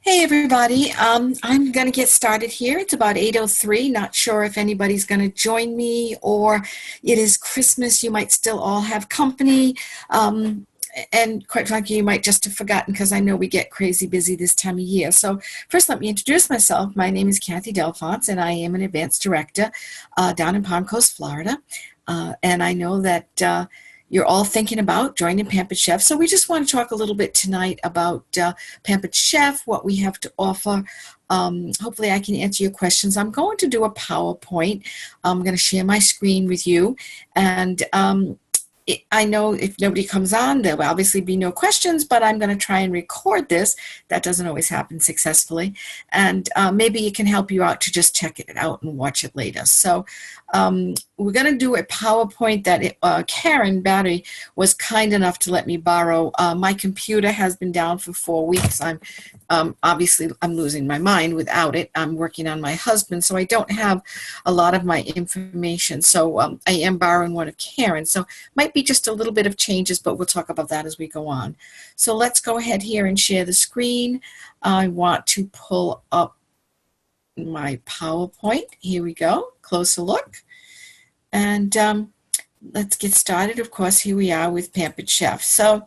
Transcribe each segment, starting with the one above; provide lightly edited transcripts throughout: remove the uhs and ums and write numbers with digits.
Hey everybody, I'm going to get started here. It's about 8:03. Not sure if anybody's going to join me or it is Christmas. You might still all have company. Um, and quite frankly, you might just have forgotten because I know we get crazy busy this time of year. So first, let me introduce myself. My name is Kathy Delphonse, and I am an advanced director down in Palm Coast, Florida. And I know that you're all thinking about joining Pampered Chef. So we just want to talk a little bit tonight about Pampered Chef, what we have to offer. Hopefully I can answer your questions. I'm going to do a PowerPoint. I'm going to share my screen with you. And I know if nobody comes on, there will obviously be no questions, but I'm going to try and record this. That doesn't always happen successfully. And maybe it can help you out to just check it out and watch it later. So we're going to do a PowerPoint that Karen Battery was kind enough to let me borrow. My computer has been down for 4 weeks. Obviously, I'm losing my mind without it. I'm working on my husband, so I don't have a lot of my information. So I am borrowing one of Karen's. So might be just a little bit of changes, but we'll talk about that as we go on. So let's go ahead here and share the screen. I want to pull up my PowerPoint. Here we go. Closer look. And let's get started. Of course, here we are with Pampered Chef. So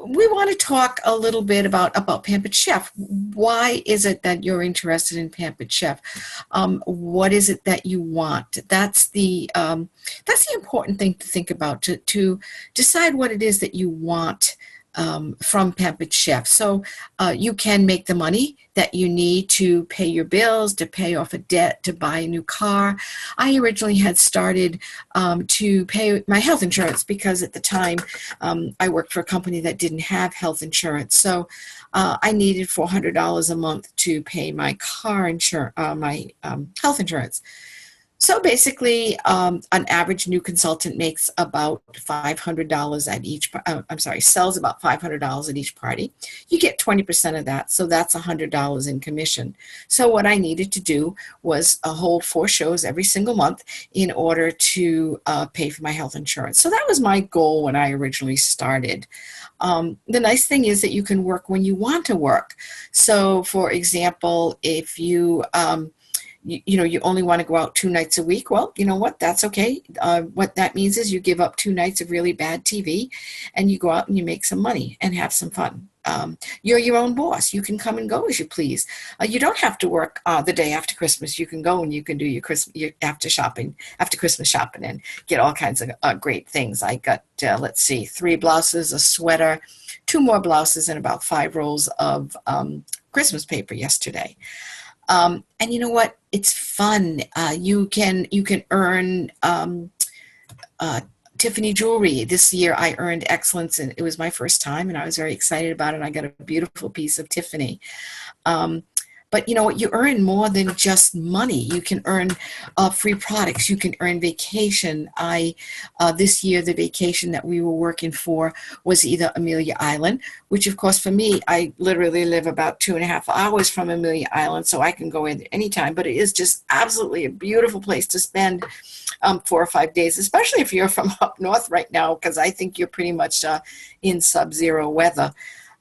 we want to talk a little bit about Pampered Chef. Why is it that you're interested in Pampered Chef? What is it that you want? That's the important thing to think about, to decide what it is that you want from Pampered Chef. So you can make the money that you need to pay your bills, to pay off a debt, to buy a new car. I originally had started to pay my health insurance because at the time I worked for a company that didn't have health insurance. So I needed $400 a month to pay my car insurance, my health insurance. So basically, an average new consultant makes about $500 at each, sells about $500 at each party. You get 20% of that, so that's $100 in commission. So what I needed to do was hold 4 shows every single month in order to pay for my health insurance. So that was my goal when I originally started. The nice thing is that you can work when you want to work. So for example, if you you only want to go out 2 nights a week. Well, you know what? That's okay. What that means is you give up 2 nights of really bad TV and you go out and you make some money and have some fun. You're your own boss. You can come and go as you please. You don't have to work the day after Christmas. You can go and you can do your after Christmas shopping and get all kinds of great things. I got, let's see, 3 blouses, a sweater, 2 more blouses, and about 5 rolls of Christmas paper yesterday. And you know what? It's fun. You can earn Tiffany jewelry. This year I earned excellence, and it was my first time, and I was very excited about it. And I got a beautiful piece of Tiffany. But you know what? You earn more than just money. You can earn free products. You can earn vacation. This year, the vacation that we were working for was either Amelia Island, which of course for me, I literally live about 2.5 hours from Amelia Island, so I can go in anytime. But it is just absolutely a beautiful place to spend 4 or 5 days, especially if you're from up north right now, because I think you're pretty much in sub-zero weather.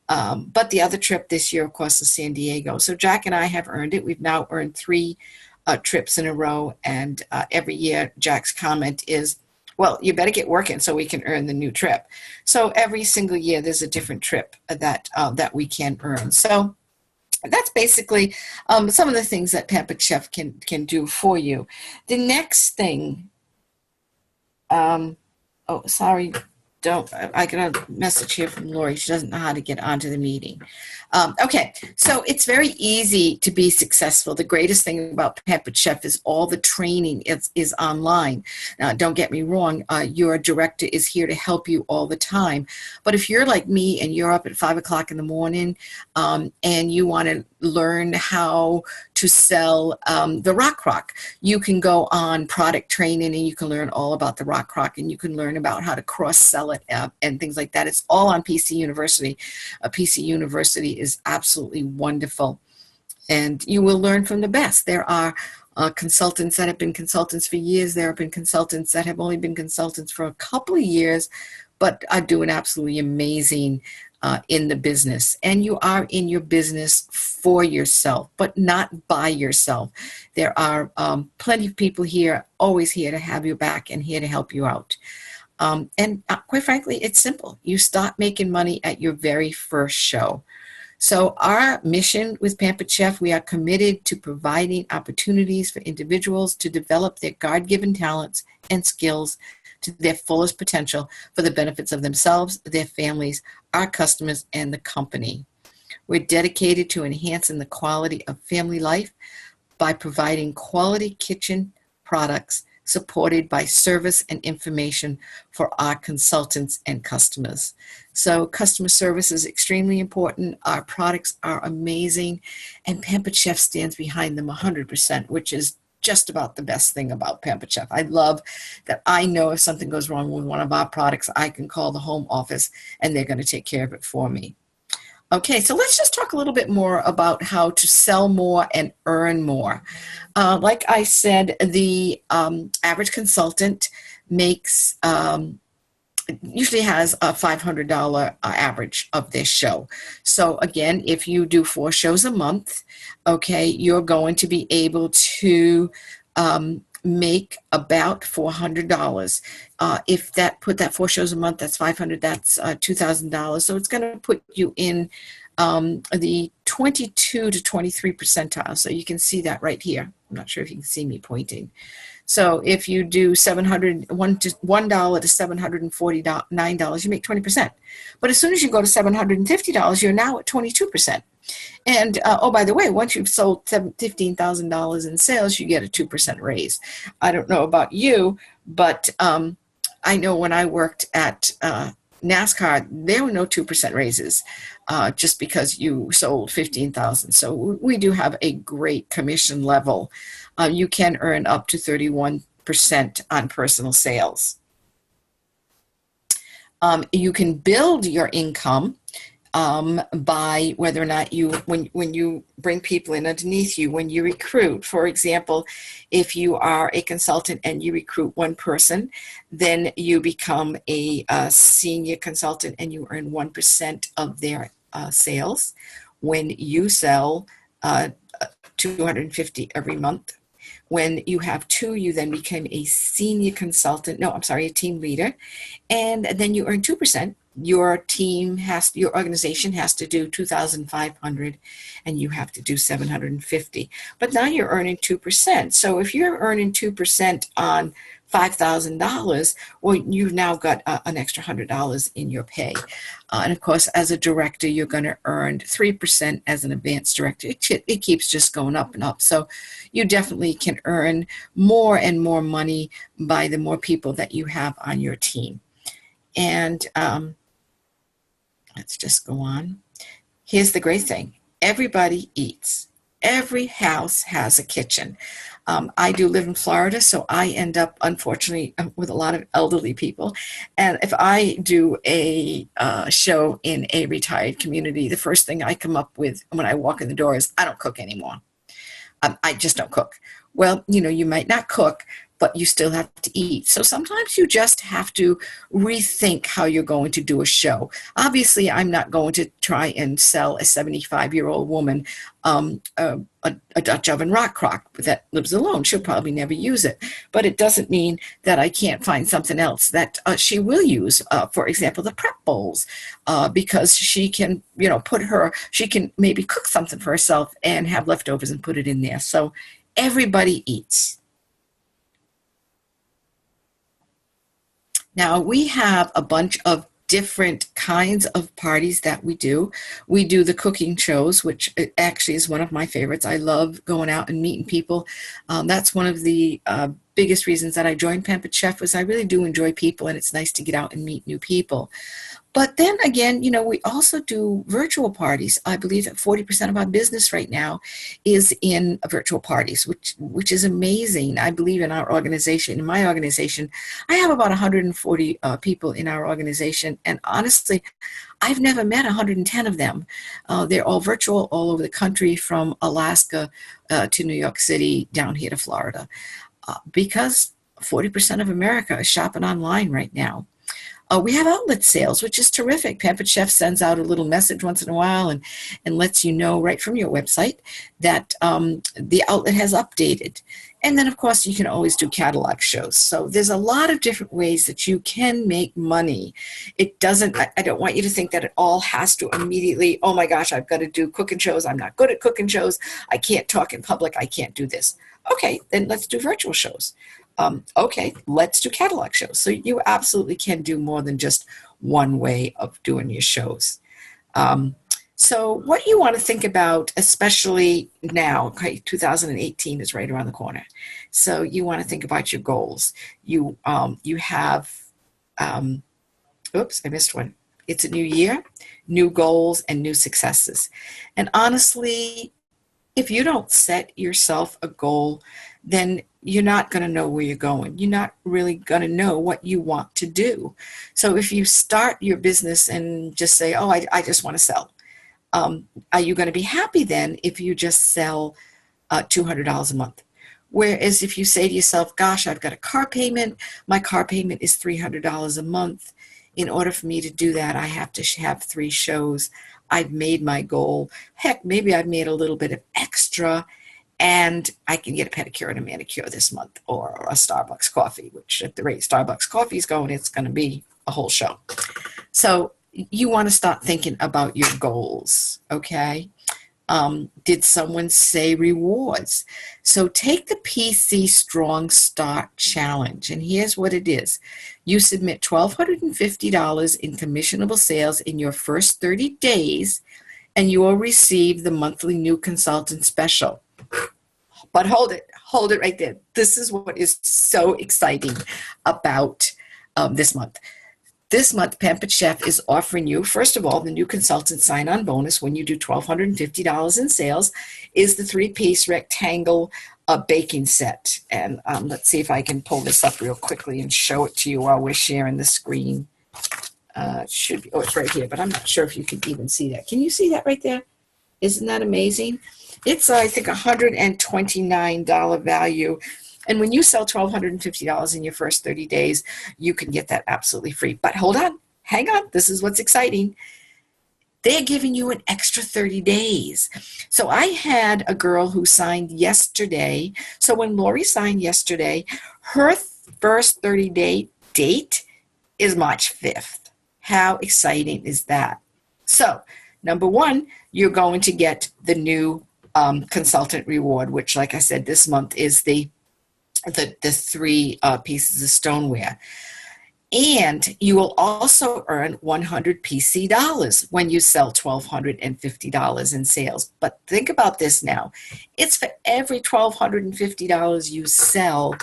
But the other trip this year, of course, is San Diego. So Jack and I have earned it. We've now earned 3 trips in a row. And every year, Jack's comment is, well, you better get working so we can earn the new trip. So every single year, there's a different trip that we can earn. So that's basically some of the things that Pampered Chef can do for you. The next thing, I got a message here from Lori. She doesn't know how to get onto the meeting. Okay, so it's very easy to be successful. The greatest thing about Pampered Chef is all the training is online. Don't get me wrong, your director is here to help you all the time. But if you're like me and you're up at 5 o'clock in the morning and you want to learn how to sell the Rock Crock, you can go on product training and you can learn all about the Rock Crock, and you can learn about how to cross-sell it and things like that. It's all on PC University. PC University is absolutely wonderful, and you will learn from the best. There are consultants that have been consultants for years. There have been consultants that have only been consultants for a couple of years, but are doing absolutely amazing in the business, and you are in your business for yourself, but not by yourself. There are plenty of people here, always here to have your back and here to help you out. And quite frankly, it's simple. You start making money at your very first show. So our mission with Pampered Chef, we are committed to providing opportunities for individuals to develop their God-given talents and skills to their fullest potential for the benefits of themselves, their families, our customers, and the company. We're dedicated to enhancing the quality of family life by providing quality kitchen products supported by service and information for our consultants and customers. So customer service is extremely important. Our products are amazing, and Pampered Chef stands behind them 100%, which is just about the best thing about Pampered Chef. I love that I know if something goes wrong with one of our products, I can call the home office and they're going to take care of it for me. Okay, so let's just talk a little bit more about how to sell more and earn more. Like I said, the average consultant makes usually has a $500 average of their show. So again, if you do 4 shows a month, okay, you're going to be able to make about $400. If put that 4 shows a month, that's 500, that's $2,000. So it's going to put you in the 22 to 23 percentile. So you can see that right here. I'm not sure if you can see me pointing. So if you do $1 to $749, you make 20%. But as soon as you go to $750, you're now at 22%. And oh, by the way, once you've sold $15,000 in sales, you get a 2% raise. I don't know about you, but I know when I worked at NASCAR, there were no 2% raises just because you sold 15,000. So we do have a great commission level. You can earn up to 31% on personal sales. You can build your income by whether or not when you bring people in underneath you, when you recruit. For example, if you are a consultant and you recruit one person, then you become a senior consultant and you earn 1% of their sales. When you sell 250 every month. When you have 2, you then become a senior consultant. No, I'm sorry, a team leader. And then you earn 2%. Your organization has to do 2,500 and you have to do 750. But now you're earning 2%. So if you're earning 2% on $5,000, well, you've now got an extra $100 in your pay. And of course, as a director, you're going to earn 3% as an advanced director. It keeps just going up and up. So you definitely can earn more and more money by the more people that you have on your team. And let's just go on. Here's the great thing. Everybody eats. Every house has a kitchen. I do live in Florida, so I end up, unfortunately, with a lot of elderly people. And if I do a show in a retired community, the first thing I come up with when I walk in the door is, I don't cook anymore. I just don't cook. Well, you might not cook, but you still have to eat. So sometimes you just have to rethink how you're going to do a show. Obviously, I'm not going to try and sell a 75-year-old woman a Dutch oven rock crock that lives alone. She'll probably never use it. But it doesn't mean that I can't find something else that she will use. For example, the prep bowls, because she can, she can maybe cook something for herself and have leftovers and put it in there. So everybody eats. Now, we have a bunch of different kinds of parties that we do. We do the cooking shows, which actually is one of my favorites. I love going out and meeting people. That's one of the biggest reasons that I joined Pampered Chef, was I really do enjoy people, and it's nice to get out and meet new people. But then again, we also do virtual parties. I believe that 40% of our business right now is in virtual parties, which is amazing. I believe in our organization, in my organization, I have about 140 people in our organization. And honestly, I've never met 110 of them. They're all virtual all over the country, from Alaska to New York City, down here to Florida, because 40% of America is shopping online right now. We have outlet sales, which is terrific. Pampered Chef sends out a little message once in a while and lets you know right from your website that the outlet has updated. And then, of course, you can always do catalog shows. So there's a lot of different ways that you can make money. It doesn't, I don't want you to think that it all has to immediately, oh my gosh, I've got to do cooking shows. I'm not good at cooking shows. I can't talk in public. I can't do this. Okay, then let's do virtual shows. Okay, let's do catalog shows. So you absolutely can do more than just one way of doing your shows. So what you want to think about, especially now, okay, 2018 is right around the corner. So you want to think about your goals. You have, oops, I missed one. It's a new year, new goals, and new successes. And honestly, if you don't set yourself a goal, then you're not going to know where you're going. You're not really going to know what you want to do. So if you start your business and just say, oh, I just want to sell, are you going to be happy then if you just sell $200 a month? Whereas if you say to yourself, gosh, I've got a car payment, my car payment is $300 a month. In order for me to do that, I have to have 3 shows. I've made my goal. Heck, maybe I've made a little bit of extra and I can get a pedicure and a manicure this month, or a Starbucks coffee, which at the rate Starbucks coffee is going, it's going to be a whole show. So you want to start thinking about your goals, okay? Did someone say rewards? So take the PC Strong Start Challenge, and here's what it is. You submit $1,250 in commissionable sales in your first 30 days, and you will receive the monthly new consultant special. But hold it right there. This is what is so exciting about this month. This month, Pampered Chef is offering you, first of all, the new consultant sign-on bonus when you do $1,250 in sales is the 3-piece rectangle baking set. And let's see if I can pull this up real quickly and show it to you while we're sharing the screen. It should be, oh, it's right here, but I'm not sure if you can even see that. Can you see that right there? Isn't that amazing? It's, I think, $129 value. And when you sell $1,250 in your first 30 days, you can get that absolutely free. But hold on, hang on. This is what's exciting. They're giving you an extra 30 days. So I had a girl who signed yesterday. So when Lori signed yesterday, her first 30-day date is March 5th. How exciting is that? So number one, you're going to get the new consultant reward, which, like I said, this month is the 3 pieces of stoneware. And you will also earn 100 PC dollars when you sell $1,250 in sales. But think about this now. It's for every $1,250 you sell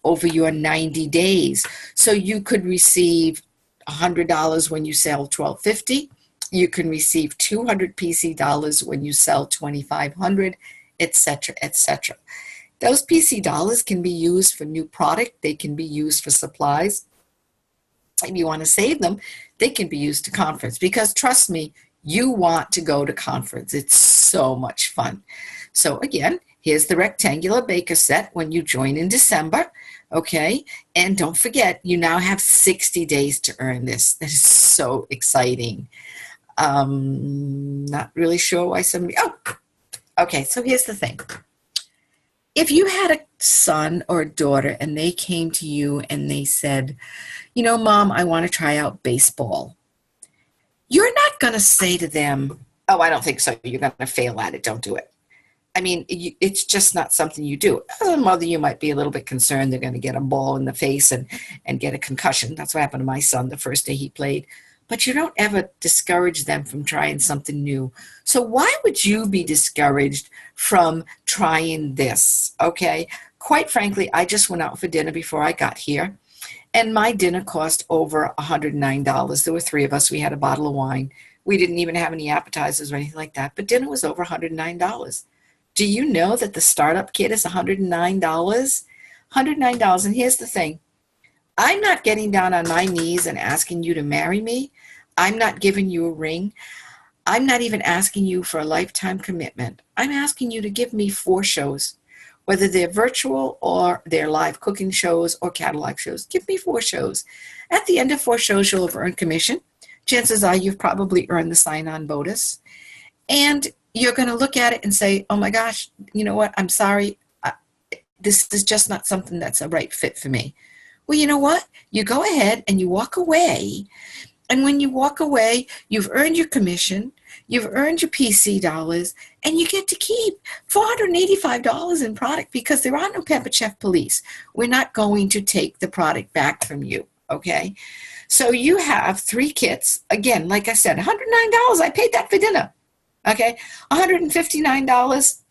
over your 90 days. So you could receive $100 when you sell $1,250. You can receive 200 PC dollars when you sell 2,500, etc., etc. Those PC dollars can be used for new product. They can be used for supplies. If you want to save them, they can be used to conference, because trust me, you want to go to conference. It's so much fun. So again, here's the rectangular baker set when you join in December. Okay, and don't forget, you now have 60 days to earn this. That is so exciting. Not really sure why somebody, okay, so here's the thing. If you had a son or a daughter and they came to you and they said, you know, Mom, I want to try out baseball, you're not going to say to them, oh, I don't think so. You're going to fail at it. Don't do it. I mean, it's just not something you do. As a mother, you might be a little bit concerned they're going to get a ball in the face and get a concussion. That's what happened to my son the first day he played. But you don't ever discourage them from trying something new. So why would you be discouraged from trying this? Okay. Quite frankly, I just went out for dinner before I got here, and my dinner cost over $109. There were 3 of us. We had a bottle of wine. We didn't even have any appetizers or anything like that, but dinner was over $109. Do you know that the startup kit is $109? $109. And here's the thing. I'm not getting down on my knees and asking you to marry me. I'm not giving you a ring. I'm not even asking you for a lifetime commitment. I'm asking you to give me 4 shows whether they're virtual or they're live cooking shows or catalog shows. Give me 4 shows. At the end of 4 shows, you'll have earned commission. Chances are you've probably earned the sign-on bonus. And you're going to look at it and say, oh my gosh, you know what? I'm sorry. This is just not something that's a right fit for me. Well, you know what? You go ahead and you walk away. And when you walk away, you've earned your commission, you've earned your PC dollars, and you get to keep $485 in product because there are no Pampered Chef police. We're not going to take the product back from you, okay? So you have 3 kits. Again, like I said, $109. I paid that for dinner, okay? $159.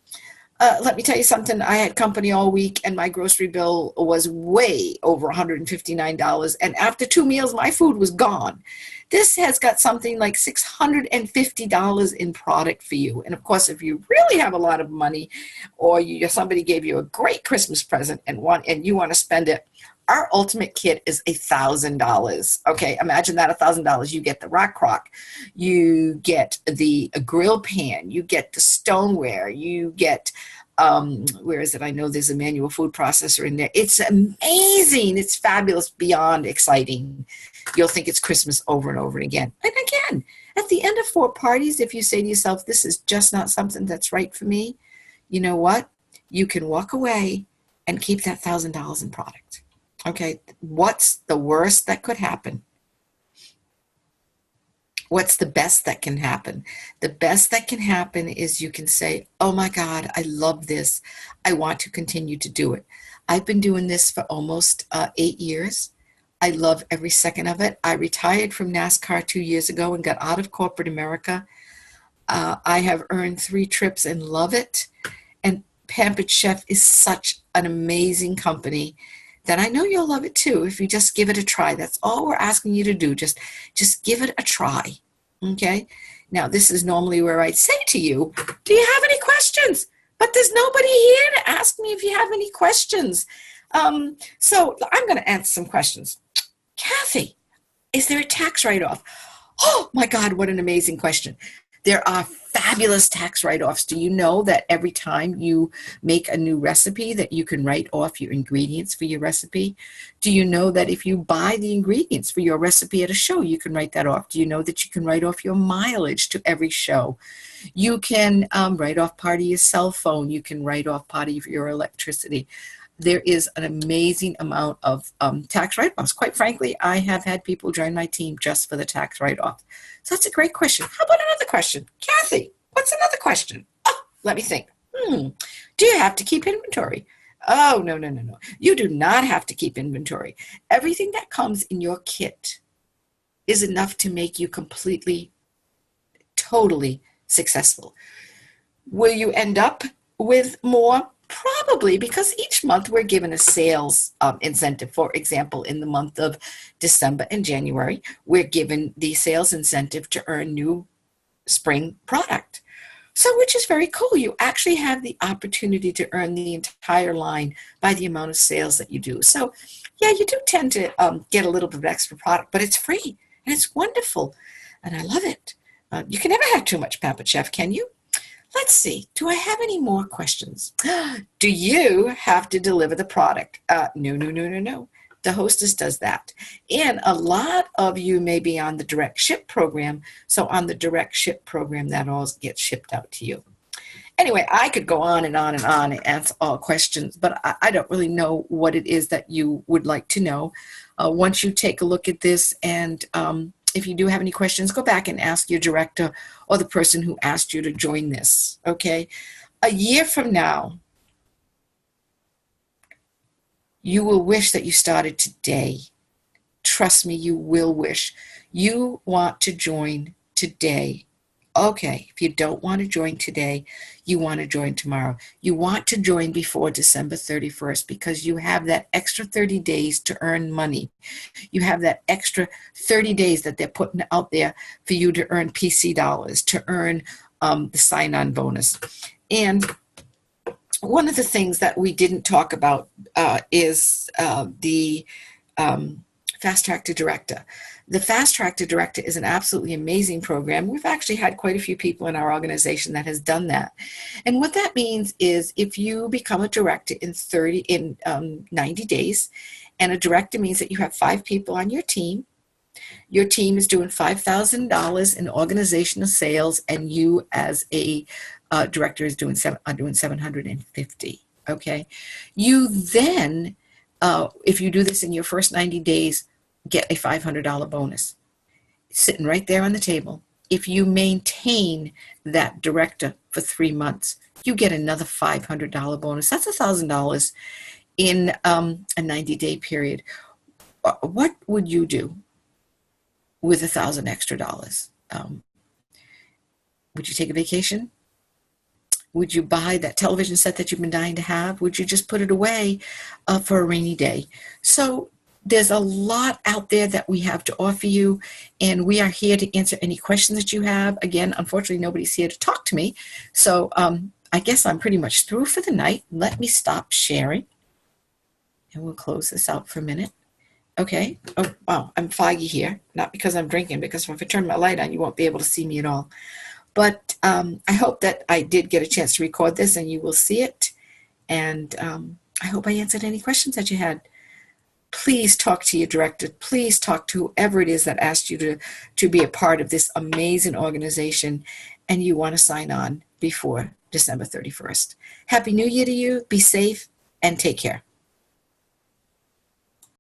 Let me tell you something. I had company all week, and my grocery bill was way over $159. And after 2 meals, my food was gone. This has got something like $650 in product for you. And of course, if you really have a lot of money, or somebody gave you a great Christmas present and you want to spend it, our ultimate kit is $1,000. Okay, imagine that, $1,000. You get the rock crock, you get the grill pan, you get the stoneware, you get where is it? I know there's a manual food processor in there. It's amazing. It's fabulous, beyond exciting. You'll think it's Christmas over and over again. And again, at the end of 4 parties, if you say to yourself, this is just not something that's right for me, you know what? You can walk away and keep that $1,000 in product. Okay, what's the worst that could happen? What's the best that can happen? The best that can happen is you can say, oh my God, I love this. I want to continue to do it. I've been doing this for almost 8 years. I love every second of it. I retired from NASCAR 2 years ago and got out of corporate America. I have earned 3 trips and love it. And Pampered Chef is such an amazing company that I know you'll love it too if you just give it a try. That's all we're asking you to do. Just give it a try, okay? Now, this is normally where I'd say to you, do you have any questions? But there's nobody here to ask me if you have any questions. So I'm going to answer some questions. Kathy, is there a tax write-off? Oh, my God, what an amazing question. There are fabulous tax write-offs. Do you know that every time you make a new recipe that you can write off your ingredients for your recipe? Do you know that if you buy the ingredients for your recipe at a show, you can write that off? Do you know that you can write off your mileage to every show? You can write off part of your cell phone. You can write off part of your electricity. There is an amazing amount of tax write-offs. Quite frankly, I have had people join my team just for the tax write-off. So that's a great question. How about another question? Kathy, what's another question? Oh, let me think. Do you have to keep inventory? Oh, no. You do not have to keep inventory. Everything that comes in your kit is enough to make you completely, totally successful. Will you end up with more? Probably, because each month we're given a sales incentive. For example, in the month of December and January, we're given the sales incentive to earn new spring product. So, which is very cool. You actually have the opportunity to earn the entire line by the amount of sales that you do. So, yeah, you do tend to get a little bit of extra product, but it's free and it's wonderful. And I love it. You can never have too much, Pampered Chef, can you? Let's see. Do I have any more questions? Do you have to deliver the product? No. The hostess does that. And a lot of you may be on the direct ship program. So on the direct ship program, that all gets shipped out to you. Anyway, I could go on and on and on and answer all questions, but I don't really know what it is that you would like to know. Once you take a look at this, and if you do have any questions, go back and ask your director or the person who asked you to join this, okay? A year from now, you will wish that you started today. Trust me, you will wish. You want to join today. Okay, if you don't want to join today, you want to join tomorrow. You want to join before December 31st because you have that extra 30 days to earn money. You have that extra 30 days that they're putting out there for you to earn PC dollars, to earn the sign-on bonus. And one of the things that we didn't talk about is the Fast Track to Director. The Fast Track to Director is an absolutely amazing program. We've actually had quite a few people in our organization that has done that. And what that means is if you become a director in 90 days, and a director means that you have 5 people on your team is doing $5,000 in organizational sales, and you as a director is doing 750. Okay, you then, if you do this in your first 90 days, get a $500 bonus sitting right there on the table. If you maintain that director for 3 months, you get another $500 bonus. That's $1,000 in a 90-day period. What would you do with $1,000 extra dollars? Would you take a vacation? Would you buy that television set that you've been dying to have? Would you just put it away for a rainy day? So there's a lot out there that we have to offer you, and we are here to answer any questions that you have. Again, unfortunately, nobody's here to talk to me. So I guess I'm pretty much through for the night. Let me stop sharing, and we'll close this out for a minute. Okay. Oh, wow. I'm foggy here. Not because I'm drinking, because if I turn my light on, you won't be able to see me at all. But I hope that I did get a chance to record this and you will see it. And I hope I answered any questions that you had. Please talk to your director. Please talk to whoever it is that asked you to be a part of this amazing organization, and you want to sign on before December 31st. Happy New Year to you. Be safe and take care.